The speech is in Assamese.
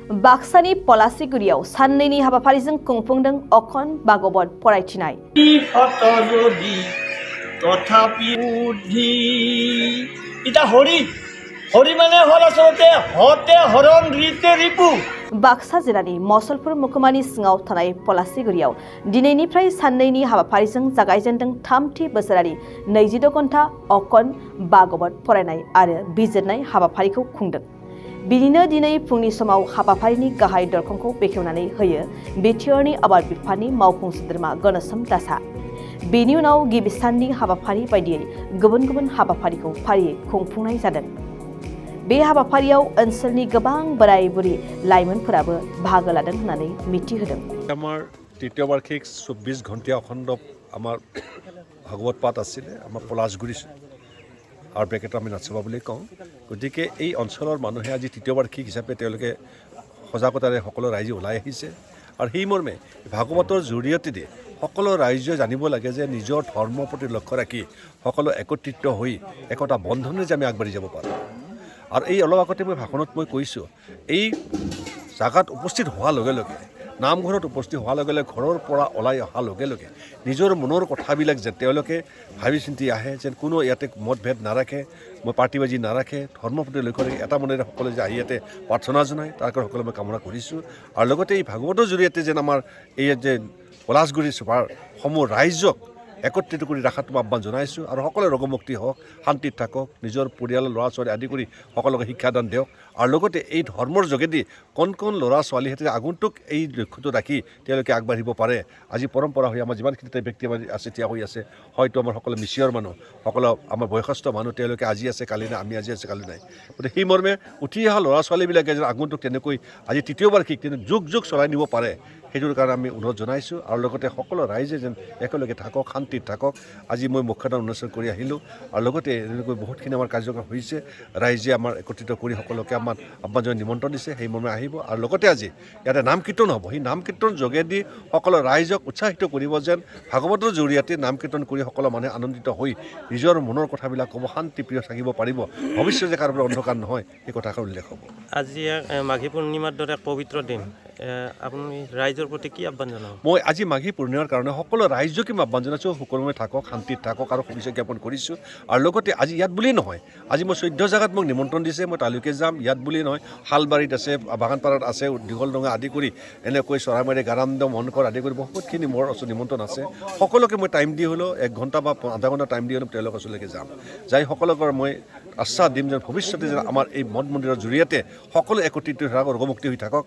बाक्सानि पलासिगुरियाव साननैनि हाबाफारिजों खुंफुंदों अखन भागवत फरायथिनाय। बाक्सा जिल्लानि मसलपुर महकुमानि सिङाव थानाय पलासिगुरियाव दिनैनिफ्राय साननैनि हाबाफारिजों जागायजेनदों थामथि बोसोरारि 26 घन्टा अखन भागवत फरायनाय आरो बिजिरनाय हाबाफारिखौ खुंदों। बिनिनो दिनै फुंनि समाव हाबाफारिनि गाहाय दरखंखौ बेखेवनानै होयो बिटिआरनि आबाद बिफाननि मावफुं सोद्रोमा गणेशम दासआ। बेनि उनाव गिबि साननि हाबाफारि बायदियै गुबुन गुबुन हाबाफारिखौ फारियै खुंफुंनाय जादों। बे हाबाफारियाव ओनसोलनि गोबां बोराय बुरि लाइमोनफोराबो बाहागो लादों होननानै मिथिहोदों। আমাৰ তৃতীয় বাৰ্ষিক 24 ঘণ্টীয়া অখণ্ড আমাৰ ভাগৱত পাঠ আছিলে আমাৰ পলাশগুৰি আৰু ব্ৰেকেট আমি নাচবা বুলি কওঁ। গতিকে এই অঞ্চলৰ মানুহে আজি তৃতীয় বাৰ্ষিক হিচাপে তেওঁলোকে সজাগতাৰে সকলো ৰাইজে ওলাই আহিছে আৰু সেই মৰ্মে ভাগৱতৰ জৰিয়তে দিয়ে সকলো ৰাইজে জানিব লাগে যে নিজৰ ধৰ্মৰ প্ৰতি লক্ষ্য ৰাখি সকলো একত্ৰিত হৈ একতা বন্ধনেৰে যে আমি আগবাঢ়ি যাব পাৰোঁ। আৰু এই অলপ আগতে মই ভাষণত মই কৈছোঁ এই জাগাত উপস্থিত হোৱাৰ লগে লগে নামঘৰত উপস্থিত হোৱাৰ লগে লগে ঘৰৰ পৰা ওলাই অহাৰ লগে লগে নিজৰ মনৰ কথাবিলাক যে তেওঁলোকে ভাবি চিন্তি আহে যেন কোনো ইয়াতে মতভেদ নাৰাখে মই পাৰ্টিবাজি নাৰাখে ধৰ্মৰ প্ৰতি লক্ষ্য ৰাখি এটা মনেৰে সকলোৱে যে আহি ইয়াতে প্ৰাৰ্থনা জনায় তাৰ কাৰণে সকলোৱে মই কামনা কৰিছোঁ। আৰু লগতে এই ভাগৱতৰ জৰিয়তে যেন আমাৰ এই যে পলাশগুৰি চুবাৰ সমূহ ৰাইজক একত্ৰিত কৰি ৰখাটো আহ্বান জনাইছোঁ আৰু সকলোৱে ৰোগমুক্তি হওক, শান্তিত থাকক, নিজৰ পৰিয়ালৰ ল'ৰা ছোৱালী আদি কৰি সকলোকে শিক্ষাদান দিয়ক। আৰু লগতে এই ধৰ্মৰ যোগেদি কণ কণ ল'ৰা ছোৱালীহঁতে আগন্তুক এই লক্ষ্যটো ৰাখি তেওঁলোকে আগবাঢ়িব পাৰে। আজি পৰম্পৰা হৈ আমাৰ যিমানখিনি ব্যক্তি আছে থিয় হৈ আছে, হয়তো আমাৰ সকলো মিচিয়ৰ মানুহ, সকলো আমাৰ বয়সস্থ মানুহ, তেওঁলোকে আজি আছে কালি নাই, আমি আজি আছে কালি নাই। গতিকে সেই মৰ্মে উঠি অহা ল'ৰা ছোৱালীবিলাকে যেন আগন্তুক তেনেকৈ আজি তৃতীয় বাৰ্ষিক যুগ যুগ চলাই নিব পাৰে সেইটোৰ কাৰণে আমি অনুৰোধ জনাইছোঁ। আৰু লগতে সকলো ৰাইজে যেন একেলগে থাকক, শান্তিত থাকক। আজি মই মুখ্যদান অনুষ্ঠান কৰি আহিলোঁ আৰু লগতে এনেকৈ বহুতখিনি আমাৰ কাৰ্যক্ৰম হৈছে। ৰাইজে আমাৰ একত্ৰিত কৰি সকলোকে আমাৰ আহ্বান জনাই নিমন্ত্ৰণ দিছে, সেই মৰ্মে আহিব। আৰু লগতে আজি ইয়াতে নাম কীৰ্তন হ'ব, সেই নাম কীৰ্তন যোগেদি সকলো ৰাইজক উৎসাহিত কৰিব যেন ভাগৱতৰ জৰিয়তে নাম কীৰ্তন কৰি সকলো মানুহে আনন্দিত হৈ নিজৰ মনৰ কথাবিলাক ক'ব, শান্তিপ্ৰিয় থাকিব পাৰিব, ভৱিষ্যতে কাৰোবাৰ অন্ধকাৰ নহয় সেই কথাষাৰ উল্লেখ হ'ব। আজি মাঘী পূৰ্ণিমাৰ দৰে এক পবিত্ৰ দিন, আপুনি ৰাইজৰ প্ৰতি কি আহ্বান জনাব? মই আজি মাঘী পূৰ্ণিমাৰ কাৰণে সকলো ৰাইজকে মই আহ্বান জনাইছোঁ, সুকলমে থাকক, শান্তিত থাকক আৰু শুভেচ্ছা জ্ঞাপন কৰিছোঁ। আৰু লগতে আজি ইয়াত বুলিয়েই নহয়, আজি মই 14 জেগাত মোক নিমন্ত্ৰণ দিছে, মই তালৈকে যাম। ইয়াত বুলিয়েই নহয়, শালবাৰীত আছে, বাগানপাৰাত আছে, দীঘলডঙা আদি কৰি এনেকৈ চৰাইমাৰী, গাৰামদ, মনকৰ আদি কৰি বহুতখিনি মোৰ ওচৰত নিমন্ত্ৰণ আছে। সকলোকে মই টাইম দি হ'লেও 1 ঘণ্টা বা আধা ঘণ্টা টাইম দি হ'লেও তেওঁলোকৰ ওচৰলৈকে যাম। যাই সকলোকৰ মই আশ্বাস দিম যেন ভৱিষ্যতে যেন আমাৰ এই মঠ মন্দিৰৰ জৰিয়তে সকলো একত্ৰিত হৈ থাকক, ৰোগমুক্তি হৈ থাকক।